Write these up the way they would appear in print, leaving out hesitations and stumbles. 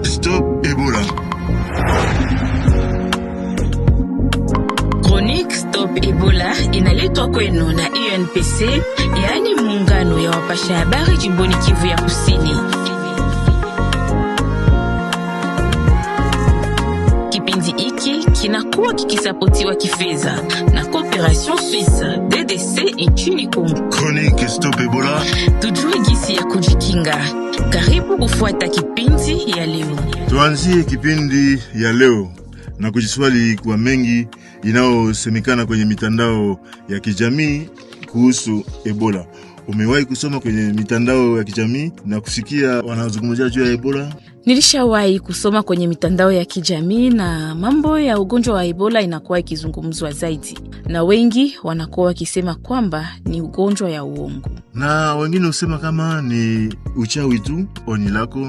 Stop Ebola. Chronique Stop Ebola inaletwa kwenu na UNPC, yaani muungano ya wapasha habari jimboni Kivu ya Kusini. Kipindi hiki kinakuwa kikisapotiwa kifedha na Coopération Suisse DDC nchini Kongo. Chronique Stop Ebola. Tujue gisi ya kujikinga. Karibu kufuata kipindi ya leo. Tuanzie kipindi ya leo na kujiswali kwa mengi inayosemekana kwenye mitandao ya kijamii kuhusu Ebola. Umewahi kusoma kwenye mitandao ya kijamii na kusikia wanazungumzia juu ya Ebola? Nilishawahi kusoma kwenye mitandao ya kijamii na mambo ya ugonjwa wa Ebola inakuwa ikizungumzwa zaidi. Na wengi wanakuwa wakisema kwamba ni ugonjwa ya uongo. Na wengine usema kama ni uchawi tu. Oni lako?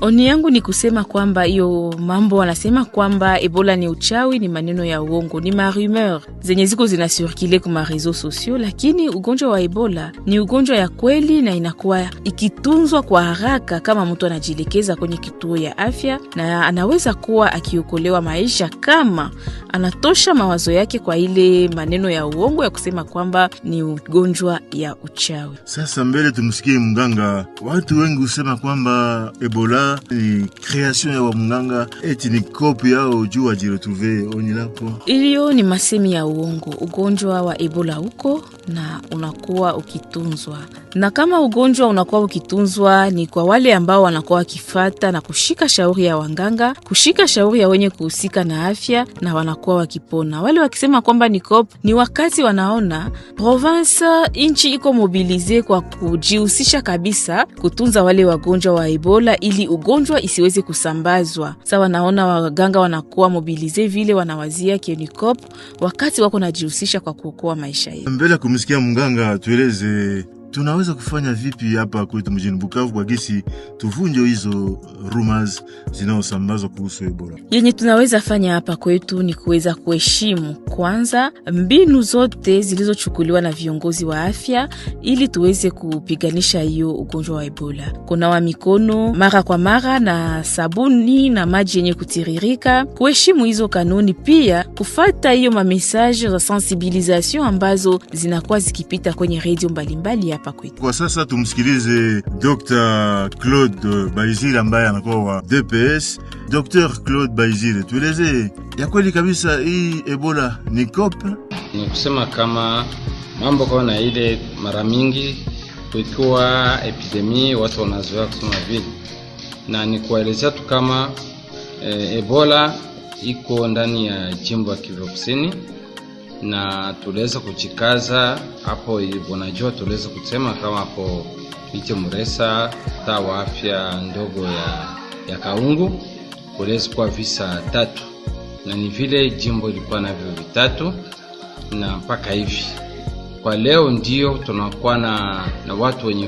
Oni yangu ni kusema kwamba hiyo mambo wanasema kwamba Ebola ni uchawi ni maneno ya uongo, ni rumeur zenye ziko zinasirkule kwa marezo sosio, lakini ugonjwa wa Ebola ni ugonjwa ya kweli na inakuwa ikitunzwa kwa haraka kama mtu anajielekeza kwenye kituo ya afya, na anaweza kuwa akiokolewa maisha kama anatosha mawazo yake kwa ile maneno ya uongo ya kusema kwamba ni ugonjwa ya uchawi. Sasa mbele tumsikie mganga. Watu wengi usema kwamba Ebola ni création ya mganga, eti ni copy yao juu wajiretrouver. Oni lako? Ilio ni masemi ya uongo. Ugonjwa wa Ebola huko na unakuwa ukitunzwa. Na kama ugonjwa unakuwa ukitunzwa ni kwa wale ambao wanakuwa wakifata na kushika shauri ya wanganga, kushika shauri ya wenye kuhusika na afya, na wanakuwa wakipona. Wale wakisema kwamba ni COP ni wakati wanaona province inchi iko mobilize kwa kujihusisha kabisa kutunza wale wagonjwa wa Ebola ili ugonjwa isiweze kusambazwa. Sasa wanaona waganga wanakuwa mobilize vile wanawazia Kenicop wakati wako najihusisha kwa kuokoa maisha yao. Mbele kumsikia mganga, tueleze tunaweza kufanya vipi hapa kwetu mjini Bukavu kwa gisi tuvunje hizo rumors zinazosambazwa kuhusu Ebola? Yenye tunaweza fanya hapa kwetu ni kuweza kuheshimu kwanza mbinu zote zilizochukuliwa na viongozi wa afya ili tuweze kupiganisha hiyo ugonjwa wa Ebola. Kunawa mikono mara kwa mara na sabuni na maji yenye kutiririka, kuheshimu hizo kanuni, pia kufuata hiyo message za sensibilisation ambazo zinakuwa zikipita kwenye radio mbalimbali hapa kwetu. Kwa sasa tumsikilize Dr. Claude Baizire ambaye anakuwa wa DPS. Dr. Claude Baizire, tueleze ya kweli kabisa hii Ebola ni COP? Ni kusema kama mambo kama ile mara mingi kukiwa epidemi watu wanazoea kusema vile, na ni kuelezea tu kama Ebola iko ndani ya jimbo ya Kivu Kusini, na tuliweza kuchikaza hapo. Unajua tuliweza kusema kama hapo Biche Muresa taa wa afya ndogo ya Kaungu kuliweza kuwa visa 3, na ni vile jimbo ilikuwa na vivyo 3, na mpaka hivi kwa leo ndio tunakuwa na watu wenye